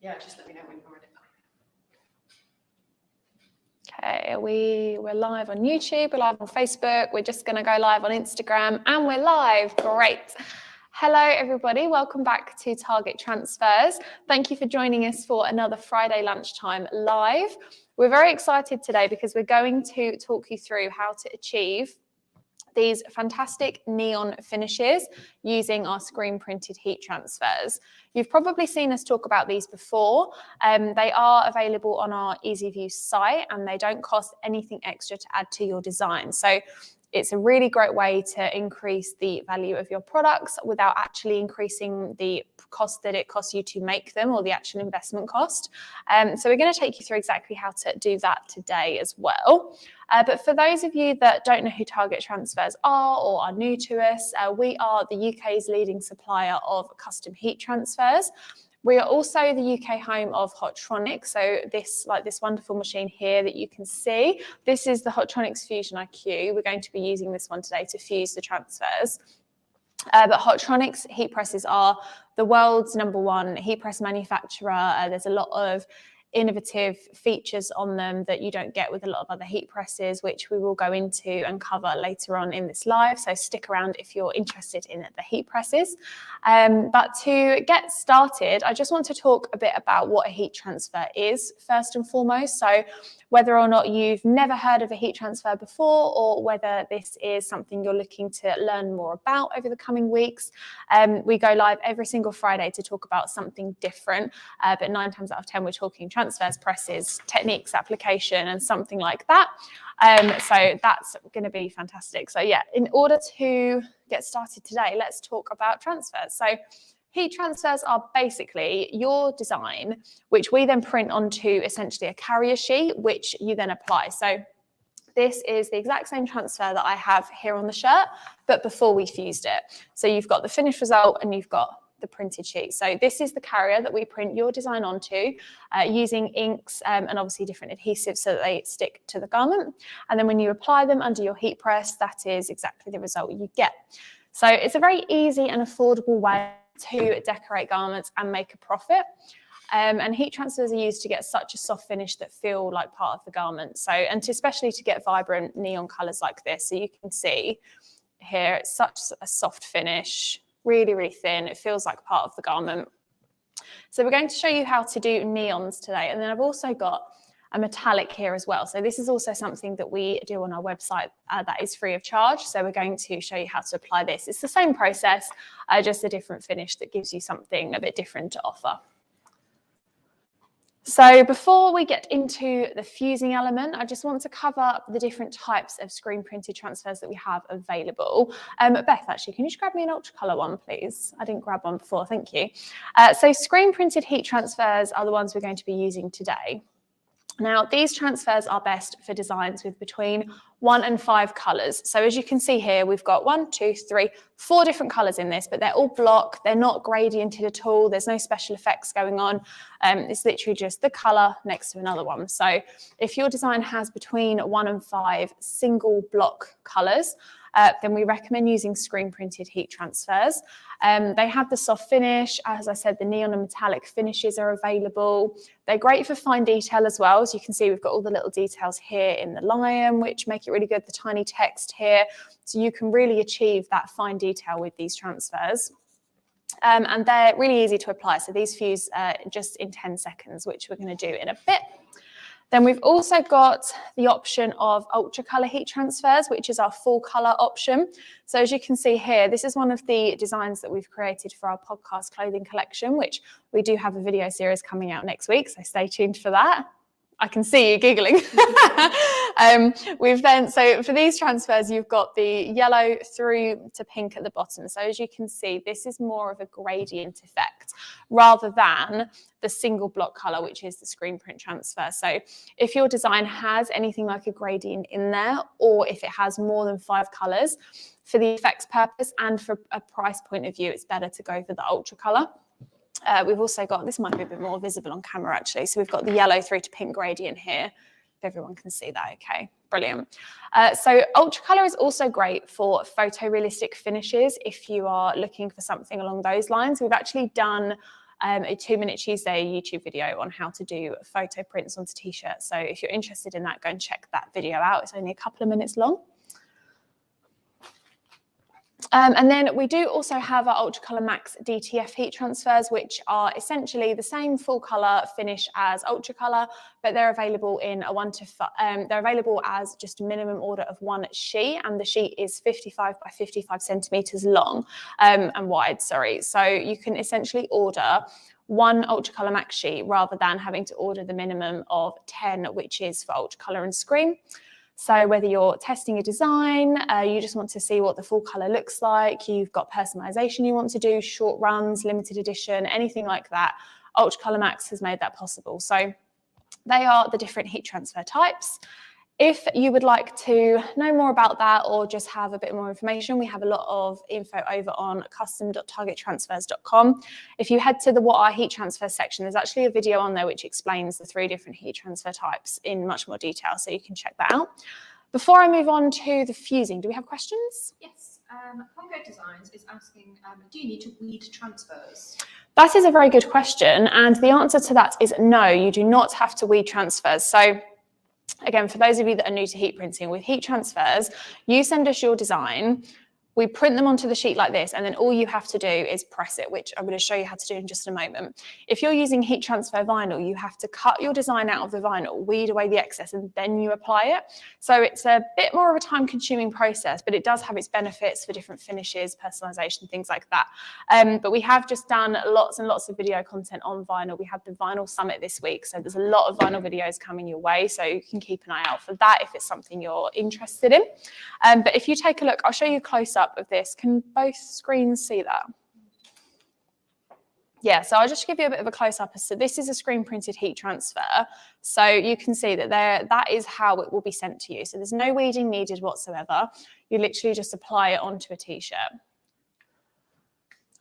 Yeah, just let me know when you're ready. Okay, we're live on YouTube, we're live on Facebook, we're just going to go live on Instagram, and we're live. Great. Hello, everybody. Welcome back to Target Transfers. Thank you for joining us for another Friday lunchtime live. We're very excited today because we're going to talk you through how to achieve these fantastic neon finishes using our screen printed heat transfers. You've probably seen us talk about these before. They are available on our EasyView site and they don't cost anything extra to add to your design. So it's a really great way to increase the value of your products without actually increasing the cost that it costs you to make them or the actual investment cost. So we're going to take you through exactly how to do that today as well. But for those of you that don't know who Target Transfers are or are new to us, we are the UK's leading supplier of custom heat transfers. We are also the UK home of Hotronics. So this wonderful machine here that you can see, this is the Hotronics Fusion IQ. We're going to be using this one today to fuse the transfers. But Hotronics heat presses are the world's #1 heat press manufacturer. There's a lot of innovative features on them that you don't get with a lot of other heat presses, which we will go into and cover later on in this live. So stick around if you're interested in the heat presses. But to get started, I just want to talk a bit about what a heat transfer is first and foremost. So whether or not you've never heard of a heat transfer before or whether this is something you're looking to learn more about over the coming weeks, we go live every single Friday to talk about something different, but 9 times out of 10 we're talking transfers, presses, techniques, application and something like that. So that's going to be fantastic. So yeah, in order to get started today, let's talk about transfers. So heat transfers are basically your design, which we then print onto essentially a carrier sheet, which you then apply. So this is the exact same transfer that I have here on the shirt, but before we fused it. So you've got the finished result and you've got the printed sheet. So this is the carrier that we print your design onto using inks and obviously different adhesives so that they stick to the garment. And then when you apply them under your heat press, that is exactly the result you get. So it's a very easy and affordable way to decorate garments and make a profit. And heat transfers are used to get such a soft finish that feel like part of the garment. So, and especially to get vibrant neon colors like this. So you can see here, it's such a soft finish, really, really thin. It feels like part of the garment. So we're going to show you how to do neons today. And then I've also got a metallic here as well. So this is also something that we do on our website that is free of charge. So we're going to show you how to apply this. It's the same process, just a different finish that gives you something a bit different to offer. So before we get into the fusing element, I just want to cover the different types of screen printed transfers that we have available. Beth, actually, can you just grab me an ultra color one, please? I didn't grab one before, thank you. So screen printed heat transfers are the ones we're going to be using today. Now, these transfers are best for designs with between 1 and 5 colours. So as you can see here, we've got 1, 2, 3, 4 different colours in this, but they're all block. They're not gradiented at all. There's no special effects going on. It's literally just the colour next to another one. So if your design has between 1 and 5 single block colours, then we recommend using screen printed heat transfers. They have the soft finish. As I said, the neon and metallic finishes are available. They're great for fine detail as well. As you can see, we've got all the little details here in the lion, which make it really good, the tiny text here. So you can really achieve that fine detail with these transfers. And they're really easy to apply. So these fuse just in 10 seconds, which we're going to do in a bit. Then we've also got the option of ultra color heat transfers, which is our full color option. So as you can see here, this is one of the designs that we've created for our podcast clothing collection, which we do have a video series coming out next week. So stay tuned for that. I can see you giggling. So for these transfers, you've got the yellow through to pink at the bottom. So as you can see, this is more of a gradient effect rather than the single block color, which is the screen print transfer. So if your design has anything like a gradient in there, or if it has more than 5 colors, for the effects purpose and for a price point of view, it's better to go for the ultra color. We've also got, this might be a bit more visible on camera actually, so we've got the yellow through to pink gradient here, if everyone can see that, okay, brilliant. So ultra color is also great for photorealistic finishes if you are looking for something along those lines. We've actually done a 2-Minute Tuesday YouTube video on how to do photo prints onto t-shirts. So if you're interested in that, go and check that video out. It's only a couple of minutes long. And then we do also have our Ultracolor Max DTF heat transfers, which are essentially the same full color finish as Ultracolor, but they're available in a 1 to 5. They're available as just a minimum order of 1 sheet, and the sheet is 55 by 55 centimeters long and wide. Sorry, so you can essentially order 1 Ultracolor Max sheet rather than having to order the minimum of 10, which is for Ultracolor and Scream. So whether you're testing a design, you just want to see what the full color looks like, you've got personalization you want to do, short runs, limited edition, anything like that, Ultracolor Max has made that possible. So they are the different heat transfer types. If you would like to know more about that or just have a bit more information, we have a lot of info over on custom.targettransfers.com. If you head to the What Are Heat Transfers section, there's actually a video on there which explains the 3 different heat transfer types in much more detail, so you can check that out. Before I move on to the fusing, do we have questions? Yes. Congo Designs is asking, do you need to weed transfers? That is a very good question, and the answer to that is no, you do not have to weed transfers. So again, for those of you that are new to heat printing, with heat transfers, you send us your design, we print them onto the sheet like this, and then all you have to do is press it, which I'm going to show you how to do in just a moment. If you're using heat transfer vinyl, you have to cut your design out of the vinyl, weed away the excess, and then you apply it. So it's a bit more of a time-consuming process, but it does have its benefits for different finishes, personalization, things like that. But we have just done lots and lots of video content on vinyl. We had the Vinyl Summit this week, so there's a lot of vinyl videos coming your way, so you can keep an eye out for that if it's something you're interested in. But if you take a look, I'll show you close up of this. Can both screens see that? Yeah, so I'll just give you a bit of a close-up. So this is a screen printed heat transfer. So you can see that that is how it will be sent to you. So there's no weeding needed whatsoever. You literally just apply it onto a t-shirt.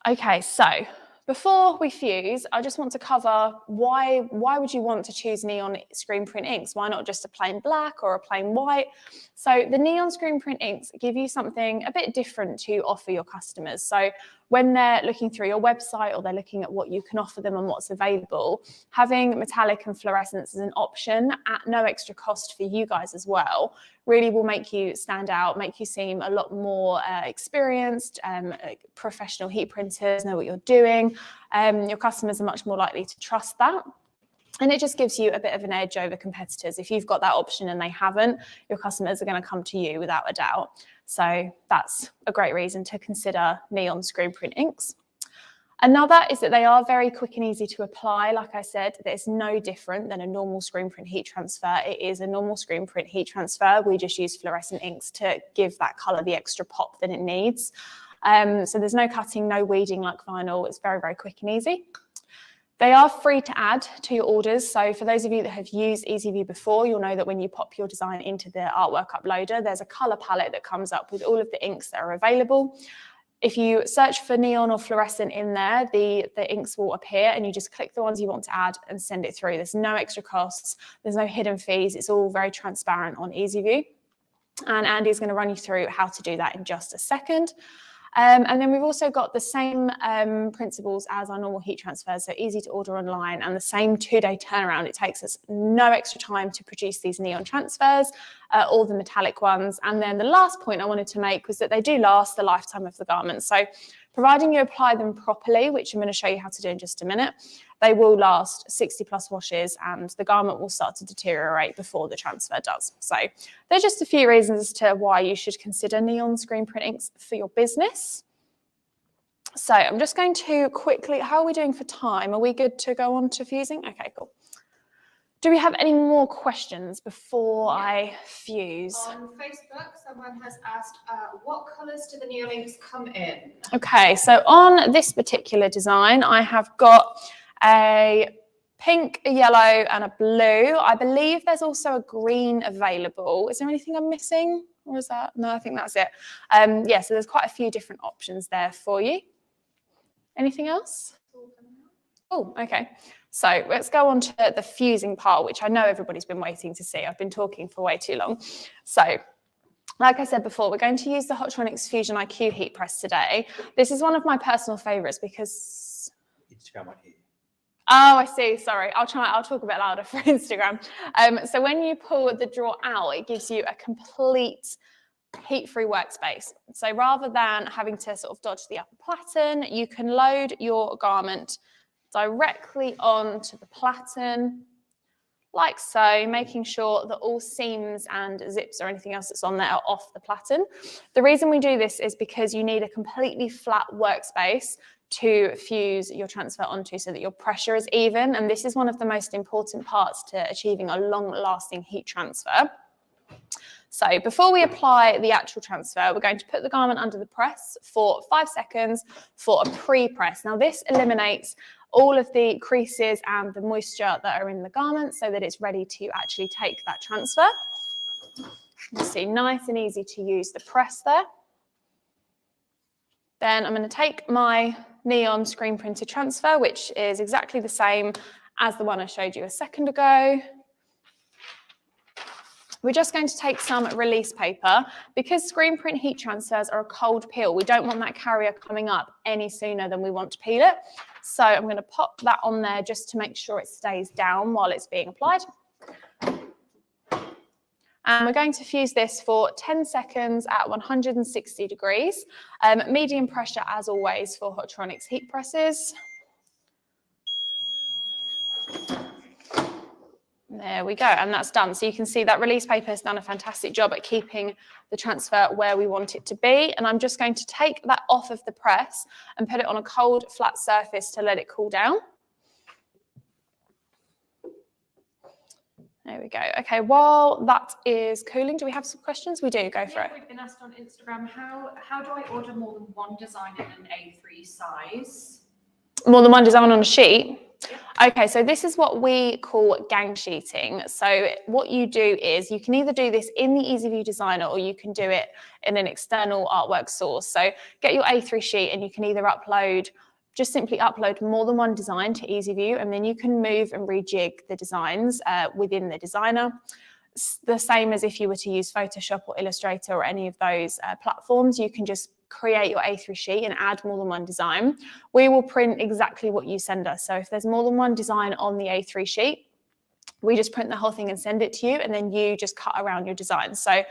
Okay, so before we fuse, I just want to cover why would you want to choose neon screen print inks? Why not just a plain black or a plain white? So the neon screen print inks give you something a bit different to offer your customers. So when they're looking through your website or they're looking at what you can offer them and what's available, having metallic and fluorescence as an option at no extra cost for you guys as well really will make you stand out, make you seem a lot more experienced, professional heat printers, know what you're doing. Your customers are much more likely to trust that. And it just gives you a bit of an edge over competitors. If you've got that option and they haven't, your customers are going to come to you without a doubt. So that's a great reason to consider neon screen print inks. Another is that they are very quick and easy to apply. Like I said, it's no different than a normal screen print heat transfer. It is a normal screen print heat transfer. We just use fluorescent inks to give that color the extra pop that it needs. So there's no cutting, no weeding like vinyl. It's very, very quick and easy. They are free to add to your orders. So for those of you that have used EasyView before, you'll know that when you pop your design into the artwork uploader, there's a color palette that comes up with all of the inks that are available. If you search for neon or fluorescent in there, the inks will appear and you just click the ones you want to add and send it through. There's no extra costs. There's no hidden fees. It's all very transparent on EasyView. And Andy's going to run you through how to do that in just a second. And then we've also got the same principles as our normal heat transfers, so easy to order online and the same 2-day turnaround. It takes us no extra time to produce these neon transfers, all the metallic ones. And then the last point I wanted to make was that they do last the lifetime of the garment. So providing you apply them properly, which I'm going to show you how to do in just a minute, they will last 60 plus washes and the garment will start to deteriorate before the transfer does. So there's just a few reasons as to why you should consider neon screen print inks for your business. So I'm just going to quickly, how are we doing for time? Are we good to go on to fusing? Okay, cool. Do we have any more questions before I fuse? On Facebook, someone has asked, what colours do the neon inks come in? Okay, so on this particular design, I have got a pink, a yellow and a blue. I believe there's also a green available. Is there anything I'm missing? Or is that? No, I think that's it. Yeah, so there's quite a few different options there for you. Anything else? Oh, okay. So let's go on to the fusing part, which I know everybody's been waiting to see. I've been talking for way too long. So like I said before, we're going to use the Hotronix Fusion IQ heat press today. This is one of my personal favorites because... Instagram right here. Oh, I see. Sorry. I'll talk a bit louder for Instagram. So when you pull the drawer out, it gives you a complete heat-free workspace. So rather than having to sort of dodge the upper platen, you can load your garment directly onto the platen, like so, making sure that all seams and zips or anything else that's on there are off the platen. The reason we do this is because you need a completely flat workspace to fuse your transfer onto so that your pressure is even. And this is one of the most important parts to achieving a long-lasting heat transfer. So before we apply the actual transfer, we're going to put the garment under the press for 5 seconds for a pre-press. Now this eliminates all of the creases and the moisture that are in the garment so that it's ready to actually take that transfer. You see, nice and easy to use the press there. Then I'm going to take my neon screen printed transfer, which is exactly the same as the one I showed you a second ago. We're just going to take some release paper. Because screen print heat transfers are a cold peel, we don't want that carrier coming up any sooner than we want to peel it. So I'm going to pop that on there just to make sure it stays down while it's being applied. And we're going to fuse this for 10 seconds at 160 degrees. Medium pressure as always for Hotronics heat presses. There we go, and that's done. So you can see that release paper has done a fantastic job at keeping the transfer where we want it to be. And I'm just going to take that off of the press and put it on a cold, flat surface to let it cool down. There we go. Okay, while that is cooling, do we have some questions? We do, go for it. We've been asked on Instagram, how do I order more than one design in an A3 size? More than one design on a sheet? Okay, so this is what we call gang sheeting. So what you do is you can either do this in the EasyView Designer or you can do it in an external artwork source. So get your A3 sheet and you can either just simply upload more than one design to EasyView, and then you can move and rejig the designs within the designer. It's the same as if you were to use Photoshop or Illustrator or any of those platforms. You can just create your A3 sheet and add more than one design. We will print exactly what you send us. So if there's more than one design on the A3 sheet, we just print the whole thing and send it to you, and then you just cut around your design. So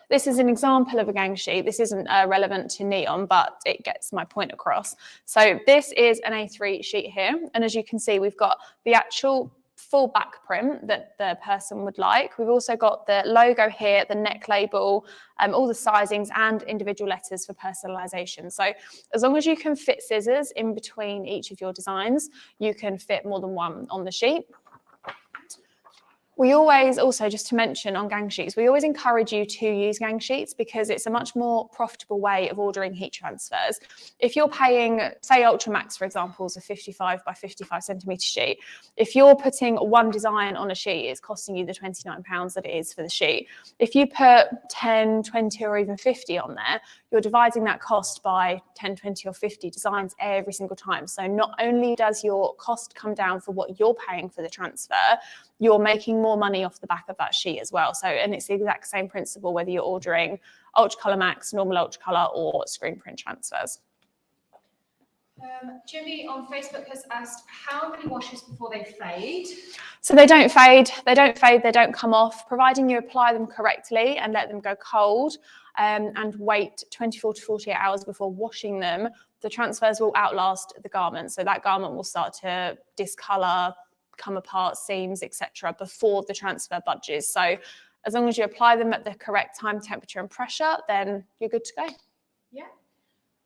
this is an example of a gang sheet. This isn't relevant to neon, but it gets my point across. So this is an A3 sheet here. And as you can see, we've got the actual full back print that the person would like. We've also got the logo here, the neck label, all the sizings and individual letters for personalization. So as long as you can fit scissors in between each of your designs, you can fit more than one on the sheet. We always, also just to mention on gang sheets, we always encourage you to use gang sheets because it's a much more profitable way of ordering heat transfers. If you're paying, say Ultramax, for example, is a 55 by 55 centimetre sheet. If you're putting one design on a sheet, it's costing you the £29 that it is for the sheet. If you put 10, 20 or even 50 on there, you're dividing that cost by 10, 20 or 50 designs every single time. So not only does your cost come down for what you're paying for the transfer, you're making more money off the back of that sheet as well. So, and it's the exact same principle whether you're ordering Ultracolor Max, normal Ultracolor or screen print transfers. Jimmy on Facebook has asked, how many washes before they fade? So they don't fade, they don't come off, providing you apply them correctly and let them go cold and wait 24 to 48 hours before washing them. The transfers will outlast the garment. So that garment will start to discolor, come apart, seams, etc. before the transfer budges. So as long as you apply them at the correct time, temperature and pressure, then you're good to go. Yeah.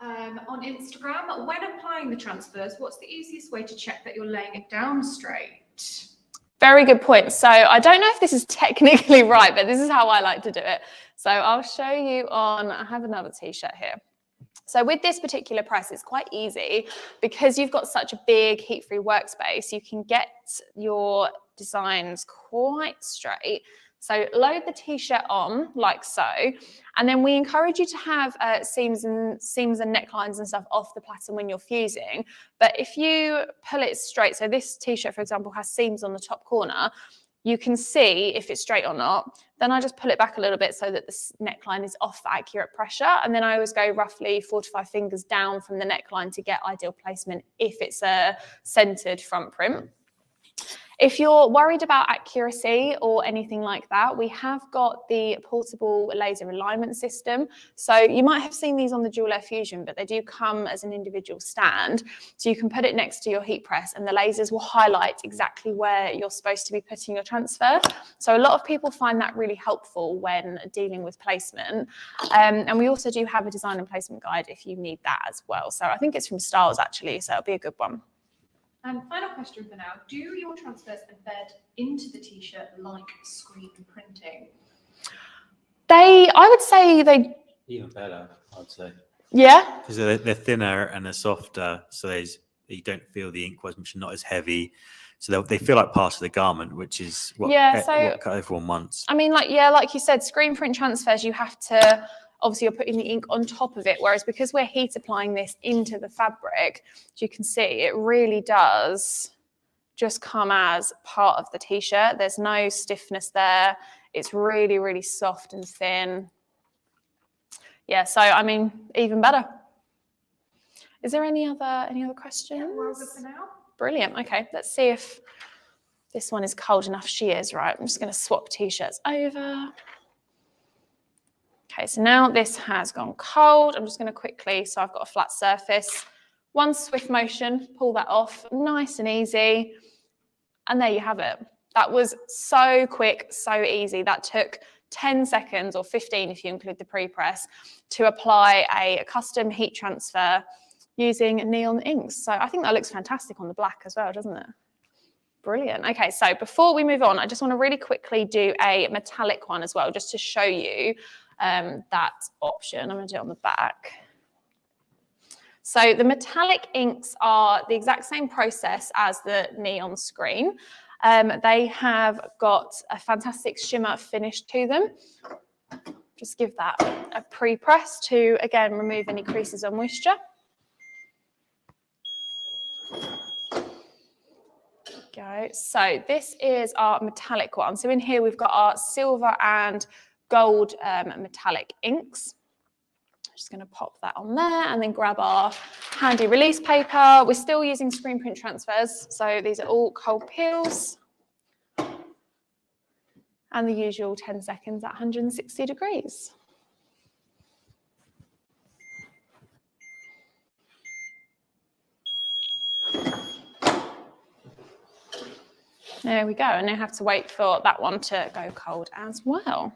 On Instagram, when applying the transfers, what's the easiest way to check that you're laying it down straight? Very good point. So I don't know if this is technically right, but this is how I like to do it. So I'll show you on, I have another t-shirt here. So with this particular press, it's quite easy because you've got such a big heat-free workspace, you can get your designs quite straight. So load the t-shirt on like so, and then we encourage you to have seams and necklines and stuff off the platen when you're fusing. But if you pull it straight, so this t-shirt, for example, has seams on the top corner, you can see if it's straight or not. Then I just pull it back a little bit so that the neckline is off accurate pressure. And then I always go roughly 4 to 5 fingers down from the neckline to get ideal placement if it's a centered front print. If you're worried about accuracy or anything like that, we have got the portable laser alignment system. So you might have seen these on the Dual Air Fusion, but they do come as an individual stand. So you can put it next to your heat press and the lasers will highlight exactly where you're supposed to be putting your transfer. So a lot of people find that really helpful when dealing with placement. And we also do have a design and placement guide if you need that as well. So I think it's from Styles actually, so it'll be a good one. And final question for now, do your transfers embed into the t-shirt like screen printing? I would say they... Even better, I'd say. Yeah? Because they're thinner and they're softer, so you don't feel the ink was not as heavy. So they feel like part of the garment, which is what everyone wants. I mean, like you said, screen print transfers, you have to... Obviously, you're putting the ink on top of it, whereas because we're heat applying this into the fabric, as you can see, it really does just come as part of the t-shirt. There's no stiffness there. It's really, really soft and thin. Yeah, so I mean, even better. Is there any other questions? Yeah, we're all good for now. Brilliant. Okay, let's see if this one is cold enough. She is, right? I'm just going to swap t-shirts over. Okay, so now this has gone cold. I'm just going to quickly, so I've got a flat surface, one swift motion, pull that off, nice and easy. And there you have it. That was so quick, so easy. That took 10 seconds or 15 if you include the pre-press to apply a custom heat transfer using neon inks. So I think that looks fantastic on the black as well, doesn't it? Brilliant. Okay, so before we move on, I just want to really quickly do a metallic one as well, just to show you that option. I'm going to do it on the back. So the metallic inks are the exact same process as the neon screen. They have got a fantastic shimmer finish to them. Just give that a pre-press to, again, remove any creases or moisture. Go. So this is our metallic one. So in here we've got our silver and gold metallic inks. Just going to pop that on there and then grab our handy release paper. We're still using screen print transfers, so these are all cold peels. And the usual 10 seconds at 160 degrees. There we go, and I have to wait for that one to go cold as well.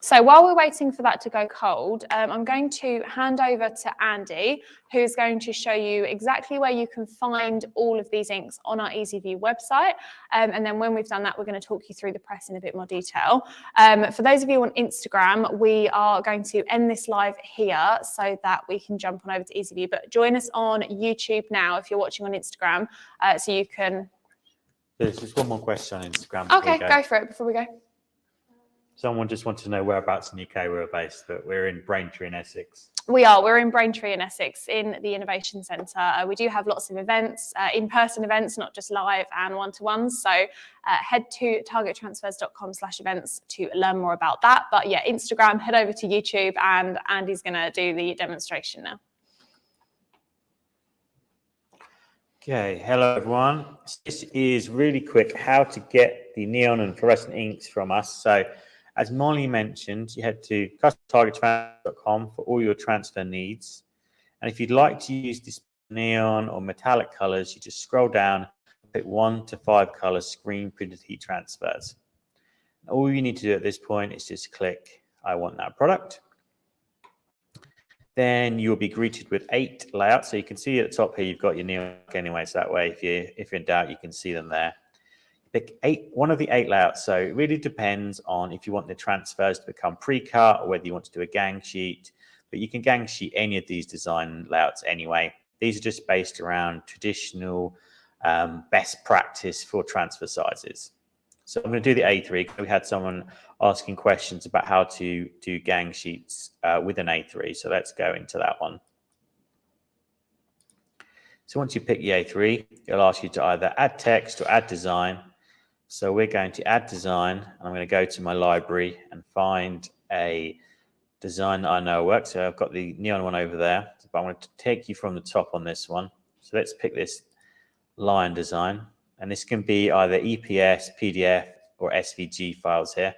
So while we're waiting for that to go cold, I'm going to hand over to Andy, who's going to show you exactly where you can find all of these inks on our EasyView website. And then when we've done that, we're going to talk you through the press in a bit more detail. For those of you on Instagram, we are going to end this live here so that we can jump on over to EasyView. But join us on YouTube now if you're watching on Instagram, so you can... There's just one more question on Instagram. Okay, go for it before we go. Someone just wanted to know whereabouts in the UK we're based, but we're in Braintree in Essex. We are. We're in Braintree in Essex in the Innovation Centre. We do have lots of events, in-person events, not just live and one-to-ones. So head to targettransfers.com/events to learn more about that. But yeah, Instagram, head over to YouTube, and Andy's going to do the demonstration now. Okay, hello everyone. This is really quick how to get the neon and fluorescent inks from us. So as Molly mentioned, you head to targettransfers.com for all your transfer needs. And if you'd like to use this neon or metallic colors, you just scroll down, pick 1 to 5 colors, screen printed heat transfers. All you need to do at this point is just click, I want that product. Then you'll be greeted with 8 layouts. So you can see at the top here, you've got your neon anyway. So that way, if you're in doubt, you can see them there. Pick one of the 8 layouts. So it really depends on if you want the transfers to become pre-cut or whether you want to do a gang sheet. But you can gang sheet any of these design layouts anyway. These are just based around traditional best practice for transfer sizes. So I'm going to do the A3. We had someone asking questions about how to do gang sheets with an A3. So let's go into that one. So once you pick the A3, it'll ask you to either add text or add design. So we're going to add design, and I'm going to go to my library and find a design that I know works. So I've got the neon one over there, but I'm going to take you from the top on this one. So let's pick this lion design, and this can be either EPS, PDF, or SVG files here.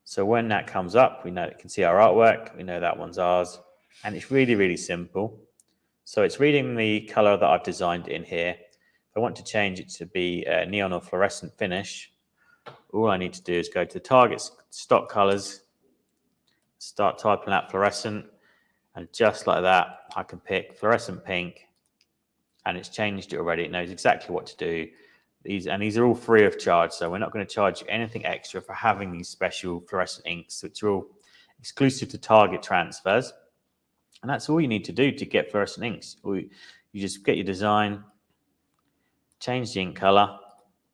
So when that comes up, we know it can see our artwork. We know that one's ours, and it's really, really simple. So it's reading the color that I've designed in here. If I want to change it to be a neon or fluorescent finish, all I need to do is go to the target stock colors, start typing out fluorescent, and just like that, I can pick fluorescent pink, and it's changed it already. It knows exactly what to do. These are all free of charge, so we're not going to charge you anything extra for having these special fluorescent inks, which are all exclusive to Target transfers. And that's all you need to do to get fluorescent inks. You just get your design, change the ink color,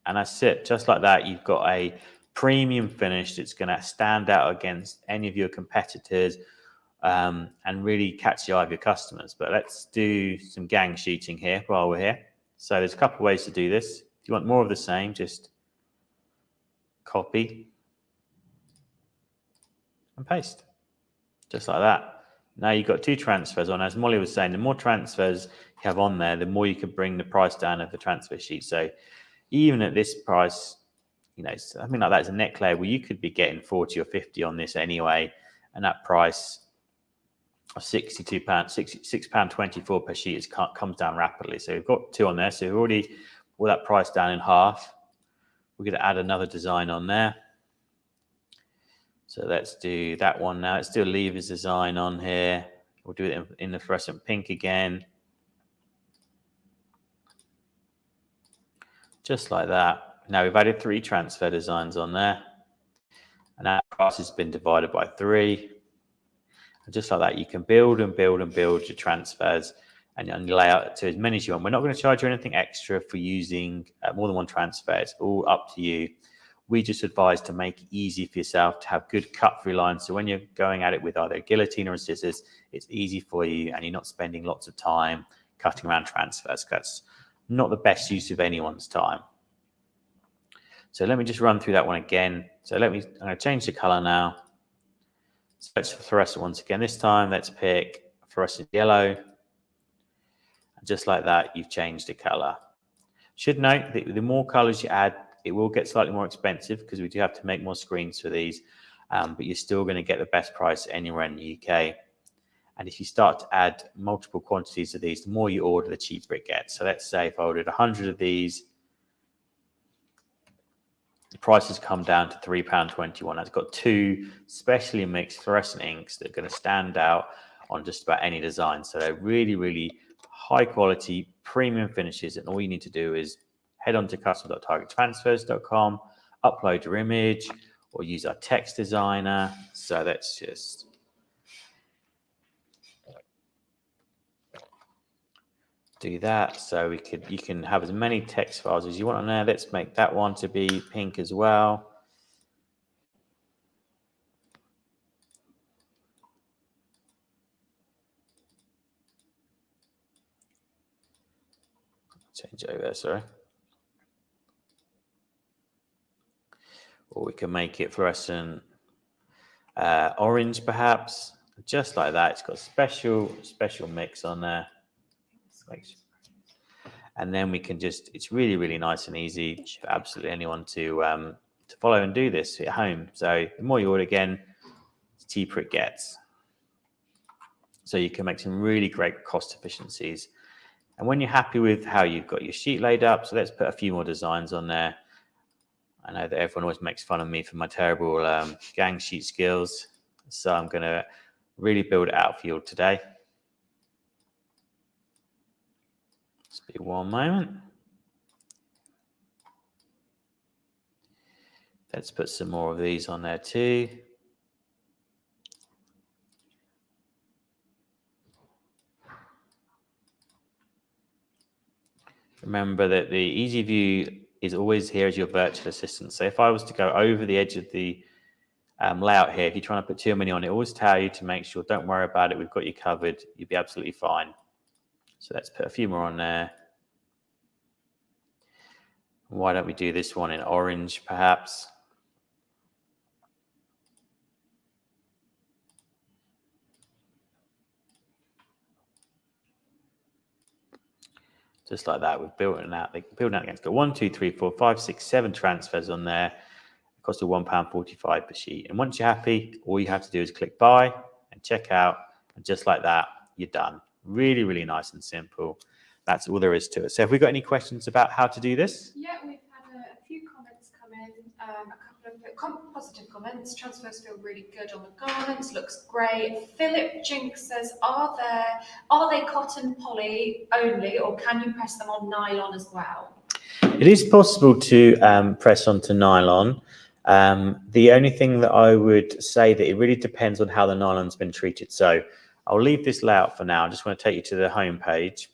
and that's it. Just like that, you've got a premium finish that's going to stand out against any of your competitors and really catch the eye of your customers. But let's do some gang shooting here while we're here. So there's a couple of ways to do this. If you want more of the same, just copy and paste, just like that. Now you've got two transfers on. As Molly was saying, the more transfers you have on there, the more you can bring the price down of the transfer sheet. So even at this price, you know, something like that is a neck label, you could be getting 40 or 50 on this anyway. And that price of £62, £6.24 per sheet comes down rapidly. So we've got two on there. So we've already brought that price down in half. We're going to add another design on there. So let's do that one now. Let's do a levers design on here. We'll do it in the fluorescent pink again. Just like that. Now we've added 3 transfer designs on there. And that price has been divided by 3. And just like that, you can build and build and build your transfers and lay out to as many as you want. We're not going to charge you anything extra for using more than one transfer. It's all up to you. We just advise to make it easy for yourself to have good cut-through lines. So when you're going at it with either a guillotine or a scissors, it's easy for you and you're not spending lots of time cutting around transfers. That's not the best use of anyone's time. So let me just run through that one again. So I'm going to change the color now. Search for fluorescent once again. This time, let's pick fluorescent yellow. And just like that, you've changed the color. Should note that the more colors you add, it will get slightly more expensive because we do have to make more screens for these, but you're still going to get the best price anywhere in the UK. And if you start to add multiple quantities of these, the more you order, the cheaper it gets. So let's say if I ordered 100 of these, the price has come down to £3.21. It's got 2 specially mixed fluorescent inks that are going to stand out on just about any design. So they're really, really high quality, premium finishes. And all you need to do is head on to custom.targettransfers.com, upload your image, or use our text designer. So let's just do that. So you can have as many text files as you want on there. Let's make that one to be pink as well. Change it over there, sorry. Or we can make it fluorescent orange, perhaps. Just like that. It's got a special mix on there. And then we can it's really, really nice and easy for absolutely anyone to follow and do this at home. So the more you order, again, the cheaper it gets. So you can make some really great cost efficiencies. And when you're happy with how you've got your sheet laid up, so let's put a few more designs on there. I know that everyone always makes fun of me for my terrible gang sheet skills. So I'm going to really build it out for you all today. Just be one moment. Let's put some more of these on there too. Remember that the Easy View is always here as your virtual assistant. So if I was to go over the edge of the layout here, if you're trying to put too many on, it always tell you to make sure, don't worry about it, we've got you covered, you'll be absolutely fine. So let's put a few more on there. Why don't we do this one in orange, perhaps? Just like that, we've built it out. They can build it out again. It's got 1, 2, 3, 4, 5, 6, 7 transfers on there. It costs you £1.45 per sheet. And once you're happy, all you have to do is click buy and check out. And just like that, you're done. Really, really nice and simple. That's all there is to it. So have we got any questions about how to do this? Yeah, we've had a few comments come in, a couple of positive comments. Transfers feel really good on the garments, looks great. Philip Jinks says, are they cotton poly only, or can you press them on nylon as well? It is possible to press onto nylon. The only thing that I would say that it really depends on how the nylon's been treated. So I'll leave this layout for now. I just want to take you to the home page.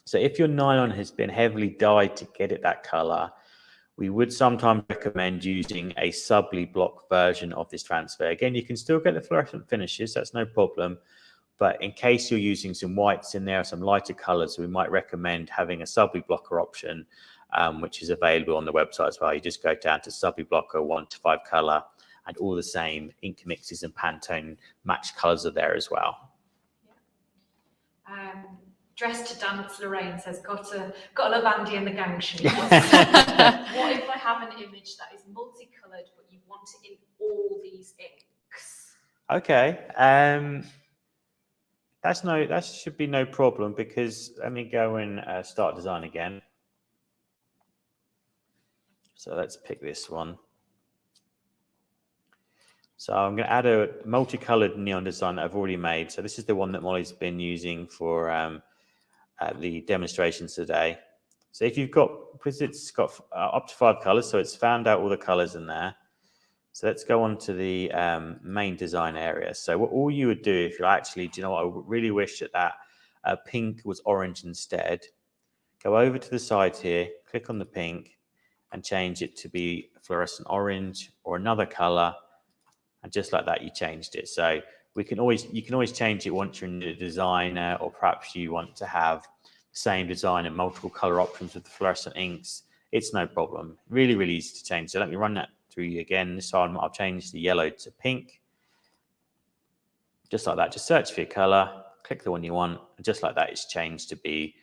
So if your nylon has been heavily dyed to get it that color, we would sometimes recommend using a subly block version of this transfer. Again, you can still get the fluorescent finishes, that's no problem. But in case you're using some whites in there, some lighter colors, we might recommend having a subly blocker option, which is available on the website as well. You just go down to subly blocker 1 to 5 color, and all the same ink mixes and Pantone matched colors are there as well. Yeah. Dressed to dance, Lorraine says, got a love Andy and the gang shoes. What if I have an image that is multicolored, but you want it in all these inks? Okay, that should be no problem, because let me go and start design again. So let's pick this one. So I'm going to add a multicolored neon design that I've already made. So this is the one that Molly's been using for the demonstrations today. So if you've got, because it's got up to 5 colors, so it's found out all the colors in there. So let's go on to the main design area. So what all you would do if you're actually, do you know what, I really wish that pink was orange instead. Go over to the side here, click on the pink and change it to be fluorescent orange or another color. And just like that, you changed it. So you can always change it once you're in the designer, or perhaps you want to have the same design and multiple color options with the fluorescent inks. It's no problem. Really, really easy to change. So let me run that through you again. This time I'll change the yellow to pink. Just like that. Just search for your color, click the one you want, and just like that, it's changed to be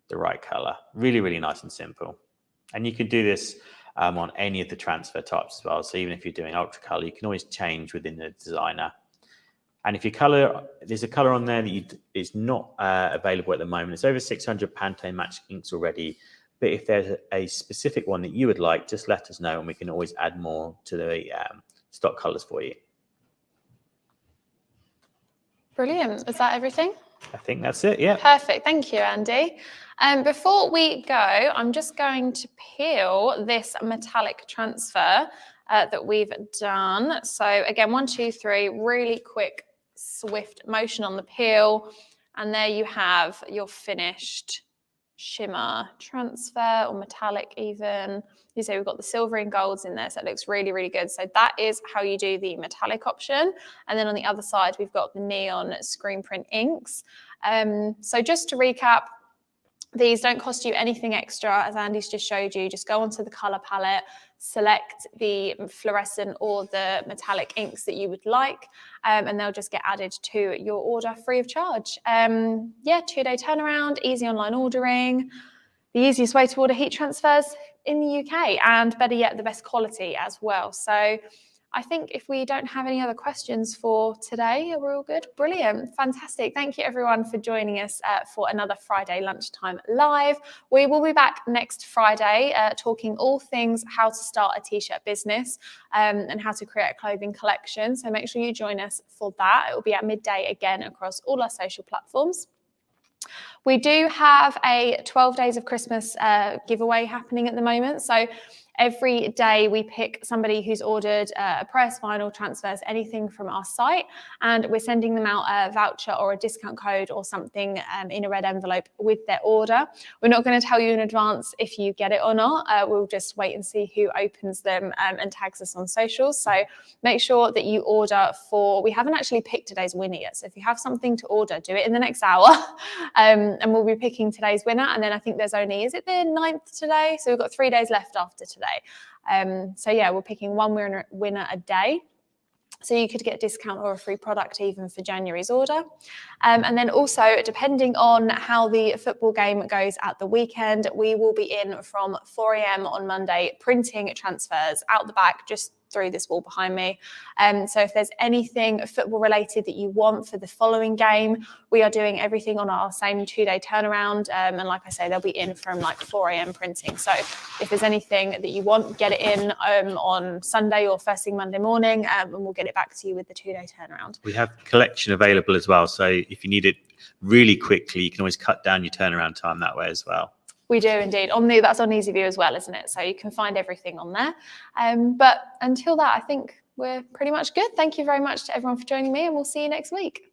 the right color. Really, really nice and simple. And you can do this on any of the transfer types as well. So even if you're doing ultra color, you can always change within the designer. And if your color, there's a color on there that is not available at the moment. It's over 600 Pantone matched inks already. But if there's a specific one that you would like, just let us know and we can always add more to the stock colors for you. Brilliant. Is that everything? I think that's it, yeah. Perfect. Thank you, Andy. Before we go, I'm just going to peel this metallic transfer that we've done. So again, 1, 2, 3, really quick, swift motion on the peel. And there you have your finished shimmer transfer, or metallic even. You say we've got the silver and golds in there, so it looks really, really good. So that is how you do the metallic option. And then on the other side, we've got the neon screen print inks. So just to recap, these don't cost you anything extra, as Andy's just showed you. Just go onto the color palette, select the fluorescent or the metallic inks that you would like, and they'll just get added to your order free of charge. Yeah, 2-day turnaround, easy online ordering, the easiest way to order heat transfers in the UK, and better yet, the best quality as well. So I think if we don't have any other questions for today, we're all good. Brilliant. Fantastic. Thank you everyone for joining us for another Friday Lunchtime Live. We will be back next Friday talking all things how to start a t-shirt business and how to create a clothing collection. So make sure you join us for that. It will be at midday again across all our social platforms. We do have a 12 Days of Christmas giveaway happening at the moment. So Every day we pick somebody who's ordered a press, vinyl, transfers, anything from our site, and we're sending them out a voucher or a discount code or something in a red envelope with their order. We're not going to tell you in advance if you get it or not. We'll just wait and see who opens them and tags us on socials. So make sure that you order for, we haven't actually picked today's winner yet. So if you have something to order, do it in the next hour. And we'll be picking today's winner. And then I think there's only, is it the 9th today? So we've got 3 days left after today. So yeah, we're picking one winner a day. So you could get a discount or a free product even for January's order. And then also, depending on how the football game goes at the weekend, we will be in from 4 a.m. on Monday, printing transfers out the back, just through this wall behind me. So if there's anything football related that you want for the following game, we are doing everything on our same 2-day turnaround. And like I say, they'll be in from like 4 a.m. printing. So if there's anything that you want, get it in on Sunday or first thing Monday morning, and we'll get it back to you with the 2-day turnaround. We have collection available as well. So if you need it really quickly, you can always cut down your turnaround time that way as well. We do indeed. That's on EasyView as well, isn't it? So you can find everything on there. But until that, I think we're pretty much good. Thank you very much to everyone for joining me, and we'll see you next week.